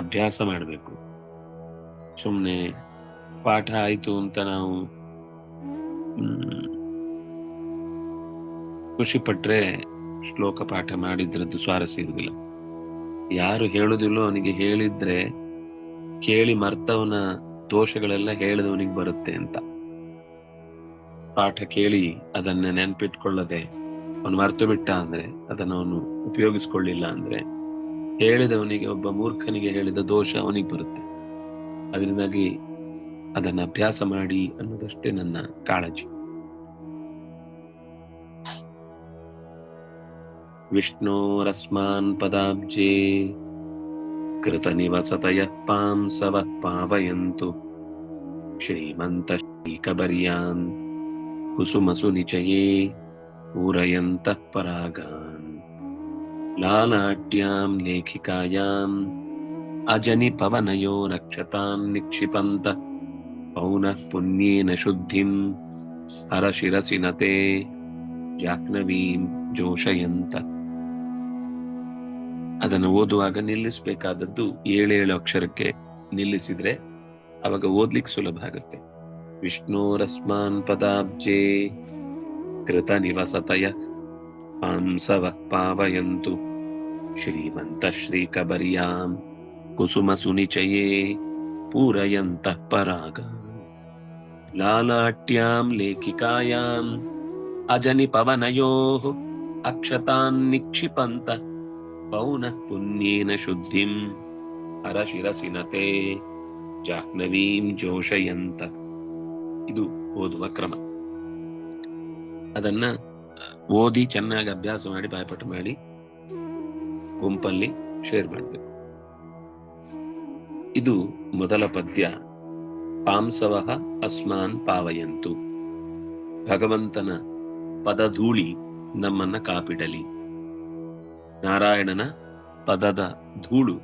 ಅಭ್ಯಾಸ ಮಾಡಬೇಕು. ಸುಮ್ಮನೆ ಪಾಠ ಆಯ್ತು ಅಂತ ನಾವು ಖುಷಿ ಪಟ್ರೆ ಶ್ಲೋಕ ಪಾಠ ಮಾಡಿದ್ರದ್ದು ಸ್ವಾರಸ್ಯ ಇರುವುದಿಲ್ಲ. ಯಾರು ಹೇಳುದಿಲ್ಲೋ ಅವನಿಗೆ ಹೇಳಿದ್ರೆ ಕೇಳಿ ಮರ್ತವನ ದೋಷಗಳೆಲ್ಲ ಹೇಳಿದವನಿಗೆ ಬರುತ್ತೆ ಅಂತ. ಪಾಠ ಕೇಳಿ ಅದನ್ನ ನೆನ್ಪಿಟ್ಕೊಳ್ಳದೆ ಅವನು ಮರ್ತು ಬಿಟ್ಟ ಅಂದ್ರೆ, ಅದನ್ನು ಅವನು ಉಪಯೋಗಿಸ್ಕೊಳ್ಳಿಲ್ಲ ಅಂದ್ರೆ, ಹೇಳಿದವನಿಗೆ, ಒಬ್ಬ ಮೂರ್ಖನಿಗೆ ಹೇಳಿದ ದೋಷ ಅವನಿಗೆ ಬರುತ್ತೆ. ಅದರಿಂದಾಗಿ ಅದನ್ನ ಅಭ್ಯಾಸ ಮಾಡಿ ಅನ್ನೋದಷ್ಟೇ ನನ್ನ ಕಾಳಜಿ. ವಿಷ್ಣೋರಸ್ಮಾನ್ ಪದಾಬ್ಜೇ ಕೃತ ನಿವಸತಯಃ ಪಾಂಸವಃ ಪಾವಯಂತು ಶ್ರೀಮಂತ ಶ್ರೀಕಬರ್ಯಾನ್ ಕುಸುಮಸು ನಿಚಯೇ ಪೂರಯಂತಃ ಪರಾಗಾನ್ ಲಾಲಾಟ್ಯಾಂ ಲೇಖಿಕಾಯಾಂ ಅಜನಿ ಪವನಯೋ ರಕ್ಷತಾನ್ ನಿಕ್ಷಿಪಂತಃ ಪೌನಃ ಪುಣ್ಯೇನ ಶುದ್ಧಿಂ ಹರಶಿರಸಿ ನತೆ ಜಾಹ್ನವೀಂ ಜೋಷಯಂತ. ಅದನ್ನು ಓದುವಾಗ ನಿಲ್ಲಿಸಬೇಕಾದದ್ದು 7 ಅಕ್ಷರಕ್ಕೆ ನಿಲ್ಲಿಸಿದ್ರೆ ಅವಾಗ ಓದ್ಲಿಕ್ಕೆ ಸುಲಭ ಆಗುತ್ತೆ. ವಿಷ್ಣೋರಸ್ಮಾನ್ ಪದಾಬ್ಜೇ ಕೃತ ನಿವಸತಯಃ ಪಾಂಸವಃ ಪಾವಯಂತು ಶ್ರೀಮಂತ ಶ್ರೀಕಬರ್ಯಾಂ ಕುಸುಮ ಸುನಿಚಯೇ ಪೂರಯಂತಃ ಪರಾಗಾನ್ ಲಾಲಾಟ್ಯಾಂ ಲೇಖಿಕಾಯಾಂ ಅಜನಿ ಪವನಯೋಃ ಅಕ್ಷತಾನ್ ನಿಕ್ಷಿಪಂತಃ ಪೌನಃ ಪುಣ್ಯೇನ ಶುದ್ಧಿಂ ಹರಶಿರಸಿ ನತೆ ಜಾಹ್ನವೀಂ ಜೋಷಯಂತ. ಇದು ಓದುವ ಕ್ರಮ. ಅದನ್ನ ಓದಿ ಚೆನ್ನಾಗಿ ಅಭ್ಯಾಸ ಮಾಡಿ ಬಾಯ್ಪಾಠ ಮಾಡಿ ಗುಂಪಲ್ಲಿ ಶೇರ್ ಮಾಡಬೇಕು. ಇದು ಮೊದಲ ಪದ್ಯ. ಪಾಂಸವಃ ಅಸ್ಮಾನ್ ಪಾವಯಂತು. ಭಗವಂತನ ಪದಧೂಳಿ ನಮ್ಮನ್ನ ಕಾಪಿಡಲಿ. ನಾರಾಯಣನ ಪದದ ಧೂಳು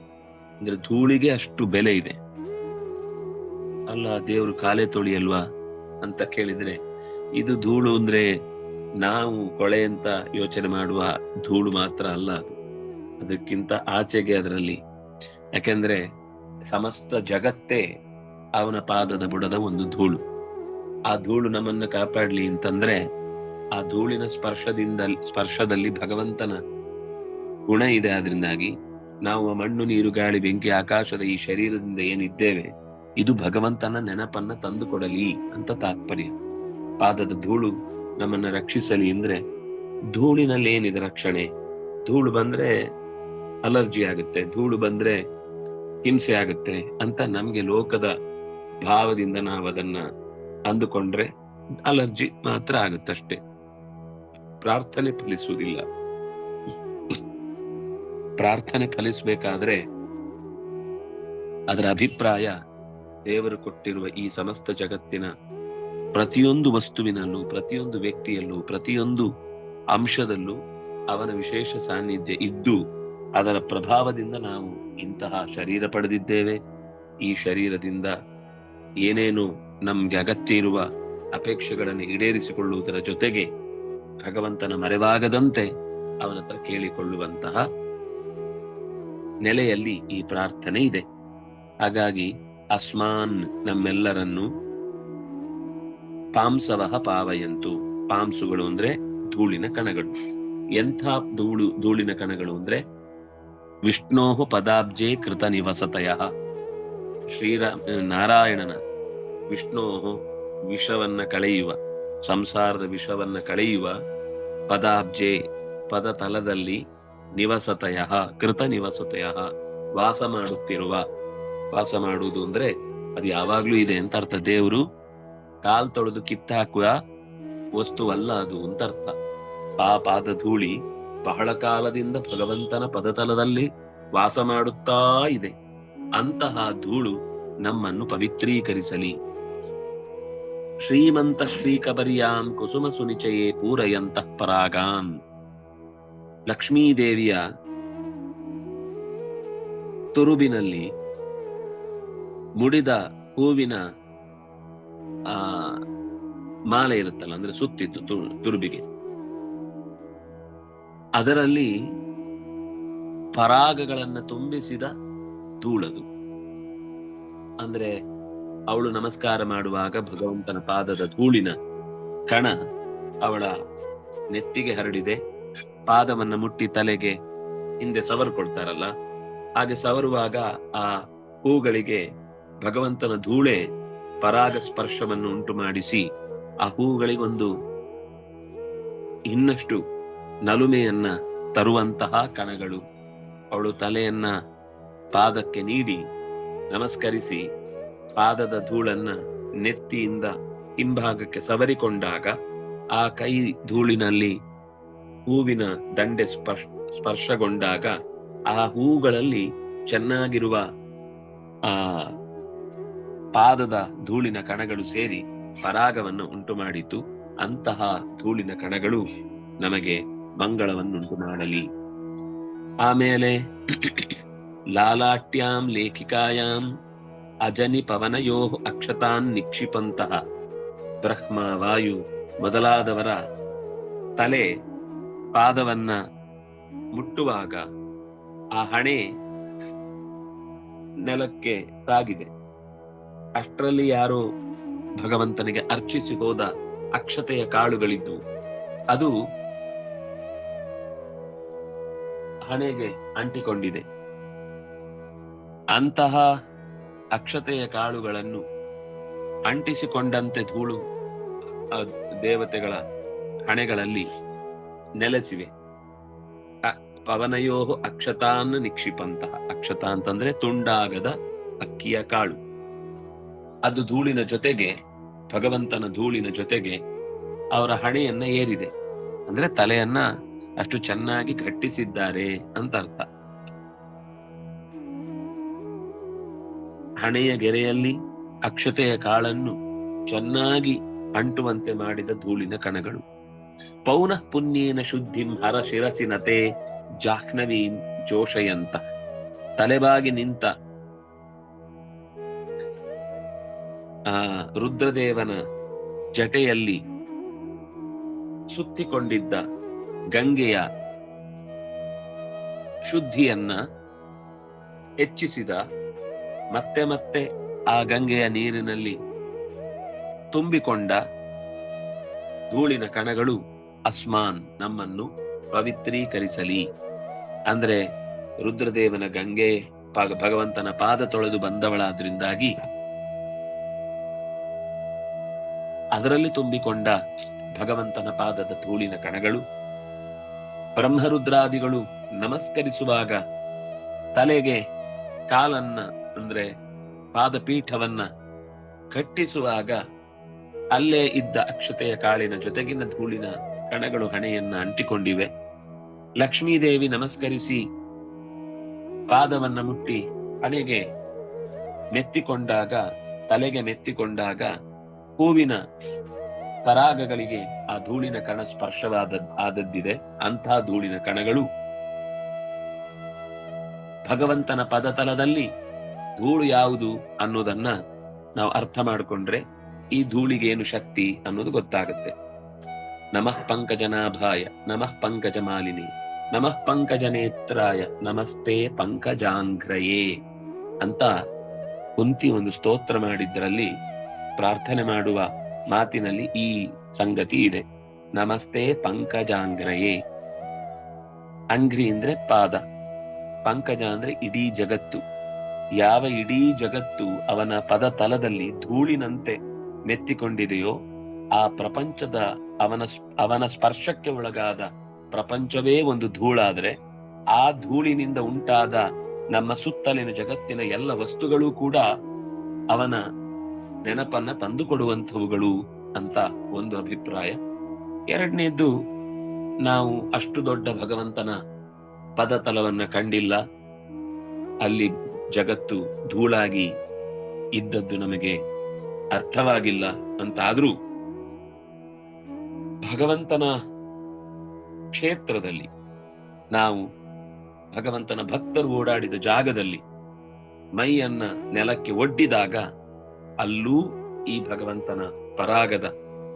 ಅಂದ್ರೆ ಧೂಳಿಗೆ ಅಷ್ಟು ಬೆಲೆ ಇದೆ. ಅಲ್ಲ, ದೇವರು ಕಾಲೇ ತೊಳಿಯಲ್ವಾ ಅಂತ ಕೇಳಿದ್ರೆ, ಇದು ಧೂಳು ಅಂದ್ರೆ ನಾವು ಕೊಳೆ ಅಂತ ಯೋಚನೆ ಮಾಡುವ ಧೂಳು ಮಾತ್ರ ಅಲ್ಲ, ಅದಕ್ಕಿಂತ ಆಚೆಗೆ ಅದರಲ್ಲಿ. ಯಾಕೆಂದ್ರೆ ಸಮಸ್ತ ಜಗತ್ತೇ ಅವನ ಪಾದದ ಬುಡದ ಒಂದು ಧೂಳು. ಆ ಧೂಳು ನಮ್ಮನ್ನ ಕಾಪಾಡ್ಲಿ ಅಂತಂದ್ರೆ, ಆ ಧೂಳಿನ ಸ್ಪರ್ಶದಲ್ಲಿ ಭಗವಂತನ ಗುಣ ಇದೆ. ಆದ್ರಿಂದಾಗಿ ನಾವು ಮಣ್ಣು ನೀರು ಗಾಳಿ ಬೆಂಕಿ ಆಕಾಶದ ಈ ಶರೀರದಿಂದ ಏನಿದ್ದೇವೆ, ಇದು ಭಗವಂತನ ನೆನಪನ್ನ ತಂದು ಕೊಡಲಿ ಅಂತ ತಾತ್ಪರ್ಯ. ಪಾದದ ಧೂಳು ನಮ್ಮನ್ನ ರಕ್ಷಿಸಲಿ ಅಂದ್ರೆ, ಧೂಳಿನಲ್ಲಿ ಏನಿದೆ ರಕ್ಷಣೆ? ಧೂಳು ಬಂದ್ರೆ ಅಲರ್ಜಿ ಆಗುತ್ತೆ, ಧೂಳು ಬಂದ್ರೆ ಹಿಂಸೆ ಆಗುತ್ತೆ ಅಂತ ನಮ್ಗೆ ಲೋಕದ ಭಾವದಿಂದ ನಾವು ಅದನ್ನ ಅಂದುಕೊಂಡ್ರೆ ಅಲರ್ಜಿ ಮಾತ್ರ ಆಗುತ್ತಷ್ಟೇ, ಪ್ರಾರ್ಥನೆ ಫಲಿಸುವುದಿಲ್ಲ. ಪ್ರಾರ್ಥನೆ ಫಲಿಸಬೇಕಾದ್ರೆ ಅದರ ಅಭಿಪ್ರಾಯ ದೇವರು ಕೊಟ್ಟಿರುವ ಈ ಸಮಸ್ತ ಜಗತ್ತಿನ ಪ್ರತಿಯೊಂದು ವಸ್ತುವಿನಲ್ಲೂ, ಪ್ರತಿಯೊಂದು ವ್ಯಕ್ತಿಯಲ್ಲೂ, ಪ್ರತಿಯೊಂದು ಅಂಶದಲ್ಲೂ ಅವನ ವಿಶೇಷ ಸಾನ್ನಿಧ್ಯ ಇದ್ದು, ಅದರ ಪ್ರಭಾವದಿಂದ ನಾವು ಇಂತಹ ಶರೀರ ಪಡೆದಿದ್ದೇವೆ. ಈ ಶರೀರದಿಂದ ಏನೇನು ನಮ್ಗೆ ಅಗತ್ಯ ಇರುವ ಅಪೇಕ್ಷೆಗಳನ್ನು ಈಡೇರಿಸಿಕೊಳ್ಳುವುದರ ಜೊತೆಗೆ ಭಗವಂತನ ಮರೆವಾಗದಂತೆ ಅವನ ಹತ್ರ ಕೇಳಿಕೊಳ್ಳುವಂತಹ ನೆಲೆಯಲ್ಲಿ ಈ ಪ್ರಾರ್ಥನೆ ಇದೆ. ಹಾಗಾಗಿ ಅಸ್ಮಾನ್ ನಮ್ಮೆಲ್ಲರನ್ನು, ಪಾಂಸವಃ ಪಾವಯಂತು. ಪಾಂಸುಗಳು ಅಂದ್ರೆ ಧೂಳಿನ ಕಣಗಳು. ಎಂಥ ಧೂಳಿನ ಕಣಗಳು ಅಂದ್ರೆ, ವಿಷ್ಣೋಃ ಪದಾಬ್ಜೇ ಕೃತ ನಿವಸತಯಃ. ನಾರಾಯಣನ, ವಿಷ್ಣೋಃ ವಿಷವನ್ನ ಕಳೆಯುವ, ಸಂಸಾರದ ವಿಷವನ್ನ ಕಳೆಯುವ, ಪದಾಬ್ಜೇ ಪದತಲದಲ್ಲಿ, ನಿವಸತಯಃ ಕೃತ ನಿವಸತಯಃ ವಾಸ ಮಾಡುತ್ತಿರುವ. ವಾಸ ಮಾಡುವುದು ಅಂದ್ರೆ ಅದು ಯಾವಾಗ್ಲೂ ಇದೆ ಅಂತ ಅರ್ಥ. ದೇವರು ಕಾಲ್ ತೊಳೆದು ಕಿತ್ತಾಕುವ ವಸ್ತುವಲ್ಲ ಅದು ಅಂತ ಅರ್ಥ. ಆ ಪಾದ ಧೂಳಿ ಬಹಳ ಕಾಲದಿಂದ ಭಗವಂತನ ಪದತಲದಲ್ಲಿ ವಾಸ ಮಾಡುತ್ತಾ ಇದೆ. ಅಂತಹ ಧೂಳು ನಮ್ಮನ್ನು ಪವಿತ್ರೀಕರಿಸಲಿ. ಶ್ರೀಮಂತ ಶ್ರೀಕಬರ್ಯಾಂ ಕುಸುಮ ಸುನಿಚಯೇ ಪೂರಯಂತಃ ಪರಾಗಾನ್. ಲಕ್ಷ್ಮೀದೇವಿಯ ತುರುಬಿನಲ್ಲಿ ಮುಡಿದ ಹೂವಿನ ಮಾಲೆ ಇರುತ್ತಲ್ಲ, ಅಂದ್ರೆ ಸುತ್ತಿದ್ದು ತುರುಬಿಗೆ, ಅದರಲ್ಲಿ ಪರಾಗಗಳನ್ನ ತುಂಬಿಸಿದ ಧೂಳದು. ಅಂದ್ರೆ ಅವಳು ನಮಸ್ಕಾರ ಮಾಡುವಾಗ ಭಗವಂತನ ಪಾದದ ಧೂಳಿನ ಕಣ ಅವಳ ನೆತ್ತಿಗೆ ಹರಡಿದೆ. ಪಾದವನ್ನ ಮುಟ್ಟಿ ತಲೆಗೆ ಹಿಂದೆ ಸವರು ಕೊಡ್ತಾರಲ್ಲ, ಹಾಗೆ ಸವರುವಾಗ ಆ ಹೂಗಳಿಗೆ ಭಗವಂತನ ಧೂಳೆ ಪರಾಗ ಸ್ಪರ್ಶವನ್ನು ಉಂಟು ಮಾಡಿಸಿ ಆ ಹೂಗಳಿಗೊಂದು ಇನ್ನಷ್ಟು ನಲುಮೆಯನ್ನ ತರುವಂತಹ ಕಣಗಳು. ಅವಳು ತಲೆಯನ್ನ ಪಾದಕ್ಕೆ ನೀಡಿ ನಮಸ್ಕರಿಸಿ ಪಾದದ ಧೂಳನ್ನ ನೆತ್ತಿಯಿಂದ ಹಿಂಭಾಗಕ್ಕೆ ಸವರಿಕೊಂಡಾಗ ಆ ಕೈ ಧೂಳಿನಲ್ಲಿ ಹೂವಿನ ದಂಡೆ ಸ್ಪರ್ಶಗೊಂಡಾಗ ಆ ಹೂಗಳಲ್ಲಿ ಚೆನ್ನಾಗಿರುವ ಆ ಪಾದದ ಧೂಳಿನ ಕಣಗಳು ಸೇರಿ ಪರಾಗವನ್ನು ಉಂಟು ಮಾಡಿತು. ಅಂತಹ ಧೂಳಿನ ಕಣಗಳು ನಮಗೆ ಮಂಗಳವನ್ನುಂಟು ಮಾಡಲಿ. ಆಮೇಲೆ ಲಾಲಾಟ್ಯಾಂ ಲೇಖಿಕಾಯಾಂ ಅಜನಿ ಪವನಯೋ ಅಕ್ಷತಾನ್ ನಿಕ್ಷಿಪಂತಹ ಬ್ರಹ್ಮ ವಾಯು ಮೊದಲಾದವರ ತಲೆ ಪಾದವನ್ನ ಮುಟ್ಟುವಾಗ ಆ ಹಣೆ ನೆಲಕ್ಕೆ ತಾಗಿದೆ. ಅಷ್ಟರಲ್ಲಿ ಯಾರೋ ಭಗವಂತನಿಗೆ ಅರ್ಚಿಸಿ ಹೋದ ಅಕ್ಷತೆಯ ಕಾಳುಗಳಿದ್ದು ಅದು ಹಣೆಗೆ ಅಂಟಿಕೊಂಡಿದೆ. ಅಂತಹ ಅಕ್ಷತೆಯ ಕಾಳುಗಳನ್ನು ಅಂಟಿಸಿಕೊಂಡಂತೆ ಧೂಳು ದೇವತೆಗಳ ಹಣೆಗಳಲ್ಲಿ ನೆಲೆಸಿವೆ. ಪವನಯೋ ಅಕ್ಷತಾನ್ ನಿಕ್ಷಿಪಂತಹ. ಅಕ್ಷತ ಅಂತಂದ್ರೆ ತುಂಡಾಗದ ಅಕ್ಕಿಯ ಕಾಳು. ಅದು ಧೂಳಿನ ಜೊತೆಗೆ, ಭಗವಂತನ ಧೂಳಿನ ಜೊತೆಗೆ ಅವರ ಹಣೆಯನ್ನ ಏರಿದೆ. ಅಂದ್ರೆ ತಲೆಯನ್ನ ಅಷ್ಟು ಚೆನ್ನಾಗಿ ಘಟ್ಟಿಸಿದ್ದಾರೆ ಅಂತ ಅರ್ಥ. ಹಣೆಯ ಗೆರೆಯಲ್ಲಿ ಅಕ್ಷತೆಯ ಕಾಳನ್ನು ಚೆನ್ನಾಗಿ ಅಂಟುವಂತೆ ಮಾಡಿದ ಧೂಳಿನ ಕಣಗಳು. ಪೌನಃ ಪುಣ್ಯೇನ ಶುದ್ಧಿಂ ಹರ ಶಿರಸಿನತೆ ಜಾಹ್ನವೀಂ ಜೋಷಯಂತ. ತಲೆಬಾಗಿ ನಿಂತ ರುದ್ರದೇವನ ಜಟೆಯಲ್ಲಿ ಸುತ್ತಿಕೊಂಡಿದ್ದ ಗಂಗೆಯ ಶುದ್ಧಿಯನ್ನ ಹೆಚ್ಚಿಸಿದ, ಮತ್ತೆ ಮತ್ತೆ ಆ ಗಂಗೆಯ ನೀರಿನಲ್ಲಿ ತುಂಬಿಕೊಂಡ ಧೂಳಿನ ಕಣಗಳು ಅಸ್ಮಾನ್ ನಮ್ಮನ್ನು ಪವಿತ್ರೀಕರಿಸಲಿ. ಅಂದ್ರೆ ರುದ್ರದೇವನ ಗಂಗೆ ಭಗವಂತನ ಪಾದ ತೊಳೆದು ಬಂದವಳಾದ್ರಿಂದಾಗಿ ಅದರಲ್ಲಿ ತುಂಬಿಕೊಂಡ ಭಗವಂತನ ಪಾದದ ಧೂಳಿನ ಕಣಗಳು ಬ್ರಹ್ಮರುದ್ರಾದಿಗಳು ನಮಸ್ಕರಿಸುವಾಗ ತಲೆಗೆ ಕಾಲನ್ನ ಅಂದ್ರೆ ಪಾದಪೀಠವನ್ನ ಕಟ್ಟಿಸುವಾಗ ಅಲ್ಲೇ ಇದ್ದ ಅಕ್ಷತೆಯ ಕಾಳಿನ ಜೊತೆಗಿನ ಧೂಳಿನ ಕಣಗಳು ಹಣೆಯನ್ನ ಅಂಟಿಕೊಂಡಿವೆ. ಲಕ್ಷ್ಮೀದೇವಿ ನಮಸ್ಕರಿಸಿ ಪಾದವನ್ನ ಮುಟ್ಟಿ ಹಣೆಗೆ ಮೆತ್ತಿಕೊಂಡಾಗ, ತಲೆಗೆ ಮೆತ್ತಿಕೊಂಡಾಗ ಹೂವಿನ ಪರಾಗಗಳಿಗೆ ಆ ಧೂಳಿನ ಕಣ ಆದದ್ದಿದೆ. ಅಂಥ ಧೂಳಿನ ಕಣಗಳು ಭಗವಂತನ ಪದತಲದಲ್ಲಿ ಧೂಳು ಯಾವುದು ಅನ್ನೋದನ್ನ ನಾವು ಅರ್ಥ ಮಾಡಿಕೊಂಡ್ರೆ ಈ ಧೂಳಿಗೇನು ಶಕ್ತಿ ಅನ್ನೋದು ಗೊತ್ತಾಗುತ್ತೆ. ನಮಃ ಪಂಕಜನಾಭಾಯ ನಮಃ ಪಂಕಜಮಾಲಿನಿ ನಮಃ ಪಂಕಜನೇತ್ರಾಯ ನಮಸ್ತೆ ಪಂಕಜಾಂಘ್ರಯೇ ಅಂತ ಕುಂತಿ ಒಂದು ಸ್ತೋತ್ರ ಮಾಡಿದ್ರಲ್ಲಿ ಪ್ರಾರ್ಥನೆ ಮಾಡುವ ಮಾತಿನಲ್ಲಿ ಈ ಸಂಗತಿ ಇದೆ. ನಮಸ್ತೆ ಪಂಕಜಾಂಘ್ರಯೇ. ಅಂಘ್ರಿ ಅಂದ್ರೆ ಪಾದ, ಪಂಕಜ ಅಂದ್ರೆ ಇಡೀ ಜಗತ್ತು. ಯಾವ ಇಡೀ ಜಗತ್ತು ಅವನ ಪದ ತಲದಲ್ಲಿ ಧೂಳಿನಂತೆ ಮೆತ್ತಿಕೊಂಡಿದೆಯೋ ಆ ಪ್ರಪಂಚದ ಅವನ ಸ್ಪರ್ಶಕ್ಕೆ ಒಳಗಾದ ಪ್ರಪಂಚವೇ ಒಂದು ಧೂಳಾದ್ರೆ ಆ ಧೂಳಿನಿಂದ ಉಂಟಾದ ನಮ್ಮ ಸುತ್ತಲಿನ ಜಗತ್ತಿನ ಎಲ್ಲ ವಸ್ತುಗಳು ಕೂಡ ಅವನ ನೆನಪನ್ನ ತಂದುಕೊಡುವಂಥವುಗಳು ಅಂತ ಒಂದು ಅಭಿಪ್ರಾಯ. ಎರಡನೇದ್ದು, ನಾವು ಅಷ್ಟು ದೊಡ್ಡ ಭಗವಂತನ ಪದತಲವನ್ನ ಕಂಡಿಲ್ಲ, ಅಲ್ಲಿ ಜಗತ್ತು ಧೂಳಾಗಿ ಇದ್ದದ್ದು ನಮಗೆ ಅರ್ಥವಾಗಿಲ್ಲ ಅಂತಾದ್ರೂ ಭಗವಂತನ ಕ್ಷೇತ್ರದಲ್ಲಿ, ನಾವು ಭಗವಂತನ ಭಕ್ತರು ಓಡಾಡಿದ ಜಾಗದಲ್ಲಿ ಮೈಯನ್ನ ನೆಲಕ್ಕೆ ಒಡ್ಡಿದಾಗ ಅಲ್ಲೂ ಈ ಭಗವಂತನ ಪರಾಗದ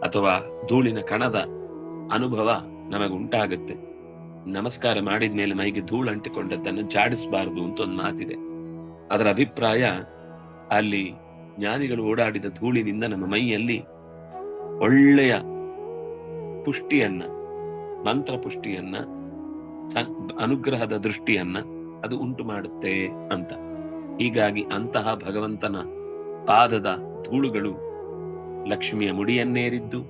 ಅಥವಾ ಧೂಳಿನ ಕಣದ ಅನುಭವ ನಮಗುಂಟಾಗುತ್ತೆ. ನಮಸ್ಕಾರ ಮಾಡಿದ್ಮೇಲೆ ಮೈಗೆ ಧೂಳು ಅಂಟಿಕೊಂಡದ್ದನ್ನು ಜಾಡಿಸಬಾರದು ಅಂತ ಒಂದು ಮಾತಿದೆ. ಅದರ ಅಭಿಪ್ರಾಯ, ಅಲ್ಲಿ ಜ್ಞಾನಿಗಳು ಓಡಾಡಿದ ಧೂಳಿನಿಂದ ನಮ್ಮ ಮೈಯಲ್ಲಿ ಒಳ್ಳೆಯ ಪುಷ್ಟಿಯನ್ನ, ಮಂತ್ರ ಪುಷ್ಟಿಯನ್ನ, ಅನುಗ್ರಹದ ದೃಷ್ಟಿಯನ್ನ ಅದು ಉಂಟು ಮಾಡುತ್ತೆ ಅಂತ. ಹೀಗಾಗಿ ಅಂತಹ ಭಗವಂತನ ಪಾದದ ಧೂಳುಗಳು ಲಕ್ಷ್ಮಿಯ ಮುಡಿಯನ್ನೇರಿದ್ದು,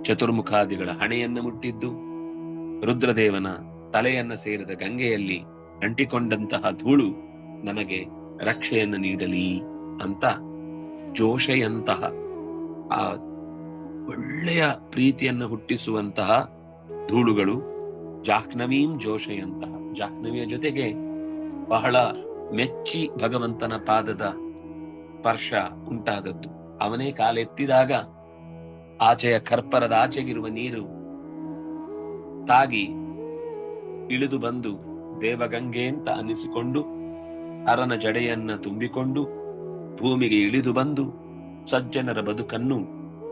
ಚತುರ್ಮುಖಾದಿಗಳ ಹಣೆಯನ್ನ ಮುಟ್ಟಿದ್ದು, ರುದ್ರದೇವನ ತಲೆಯನ್ನ ಸೇರಿದ ಗಂಗೆಯಲ್ಲಿ ಅಂಟಿಕೊಂಡಂತಹ ಧೂಳು ನಮಗೆ ರಕ್ಷೆಯನ್ನು ನೀಡಲಿ ಅಂತ ಜೋಷೆಯಂತಹ, ಆ ಒಳ್ಳೆಯ ಪ್ರೀತಿಯನ್ನು ಹುಟ್ಟಿಸುವಂತಹ ಧೂಳುಗಳು, ಜಾಹ್ನವೀಂ ಜೋಷೆಯಂತಹ, ಜಾಹ್ನವಿಯ ಜೊತೆಗೆ ಬಹಳ ಮೆಚ್ಚಿ ಭಗವಂತನ ಪಾದದ ಸ್ಪರ್ಶ ಉಂಟಾದದ್ದು. ಅವನೇ ಕಾಲೆತ್ತಿದಾಗ ಆಚೆಯ ಕರ್ಪರದ ಆಚೆಗಿರುವ ನೀರು ತಾಗಿ ಇಳಿದು ಬಂದು ದೇವಗಂಗೆ ಅಂತ ಅನ್ನಿಸಿಕೊಂಡು ಅರನ ಜಡೆಯನ್ನ ತುಂಬಿಕೊಂಡು ಭೂಮಿಗೆ ಇಳಿದು ಬಂದು ಸಜ್ಜನರ ಬದುಕನ್ನು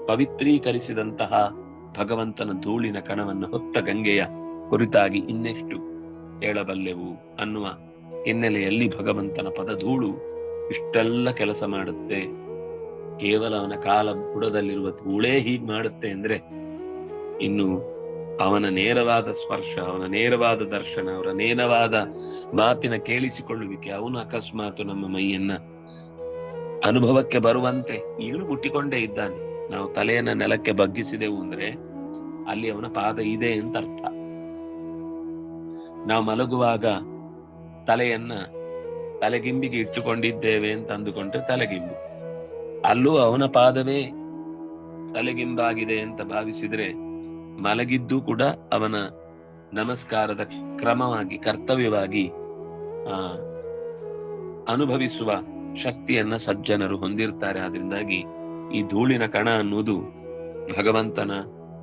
ಪವಿತ್ರೀಕರಿಸಿದಂತಹ ಭಗವಂತನ ಧೂಳಿನ ಕಣವನ್ನು ಹೊತ್ತ ಗಂಗೆಯ ಕುರಿತಾಗಿ ಇನ್ನೆಷ್ಟು ಹೇಳಬಲ್ಲೆವು ಅನ್ನುವ ಹಿನ್ನೆಲೆಯಲ್ಲಿ ಭಗವಂತನ ಪದಧೂಳು ಇಷ್ಟೆಲ್ಲ ಕೆಲಸ ಮಾಡುತ್ತೆ. ಕೇವಲ ಅವನ ಕಾಲ ಬುಡದಲ್ಲಿರುವ ಧೂಳೇ ಹೀಗೆ ಮಾಡುತ್ತೆ ಅಂದ್ರೆ, ಇನ್ನು ಅವನ ನೇರವಾದ ಸ್ಪರ್ಶ, ಅವನ ನೇರವಾದ ದರ್ಶನ, ಅವರ ನೇರವಾದ ಮಾತಿನ ಕೇಳಿಸಿಕೊಳ್ಳುವಿಕೆ, ಅವನು ಅಕಸ್ಮಾತ್ ನಮ್ಮ ಮೈಯನ್ನ ಅನುಭವಕ್ಕೆ ಬರುವಂತೆ ಈಗಲೂ ಮುಟ್ಟಿಕೊಂಡೇ ಇದ್ದಾನೆ. ನಾವು ತಲೆಯನ್ನ ನೆಲಕ್ಕೆ ಬಗ್ಗಿಸಿದೆವು ಅಂದ್ರೆ ಅಲ್ಲಿ ಅವನ ಪಾದ ಇದೆ ಅಂತ ಅರ್ಥ. ನಾವು ಮಲಗುವಾಗ ತಲೆಯನ್ನ ತಲೆಗಿಂಬಿಗೆ ಇಟ್ಟುಕೊಂಡಿದ್ದೇವೆ ಅಂತ ಅಂದುಕೊಂಡ್ರೆ ತಲೆಗಿಂಬು, ಅಲ್ಲೂ ಅವನ ಪಾದವೇ ತಲೆಗಿಂಬಾಗಿದೆ ಅಂತ ಭಾವಿಸಿದ್ರೆ ಮಲಗಿದ್ದು ಕೂಡ ಅವನ ನಮಸ್ಕಾರದ ಕ್ರಮವಾಗಿ, ಕರ್ತವ್ಯವಾಗಿ ಅನುಭವಿಸುವ ಶಕ್ತಿಯನ್ನ ಸಜ್ಜನರು ಹೊಂದಿರ್ತಾರೆ. ಆದ್ರಿಂದಾಗಿ ಈ ಧೂಳಿನ ಕಣ ಅನ್ನುವುದು ಭಗವಂತನ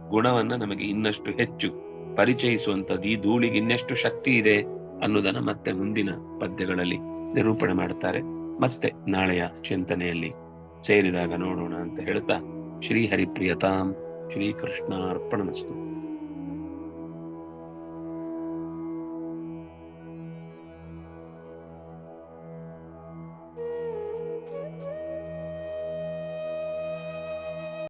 ಗುಣವನ್ನ ನಮಗೆ ಇನ್ನಷ್ಟು ಹೆಚ್ಚು ಪರಿಚಯಿಸುವಂಥದ್ದು. ಈ ಧೂಳಿಗೆ ಇನ್ನೆಷ್ಟು ಶಕ್ತಿ ಇದೆ ಅನ್ನೋದನ್ನ ಮತ್ತೆ ಮುಂದಿನ ಪದ್ಯಗಳಲ್ಲಿ ನಿರೂಪಣೆ ಮಾಡ್ತಾರೆ. ಮತ್ತೆ ನಾಳೆಯ ಚಿಂತನೆಯಲ್ಲಿ ಸೇರಿದಾಗ ನೋಡೋಣ ಅಂತ ಹೇಳ್ತಾ, ಶ್ರೀ ಹರಿಪ್ರಿಯತಾಂ, ಶ್ರೀ ಕೃಷ್ಣಾರ್ಪಣಮಸ್ತು.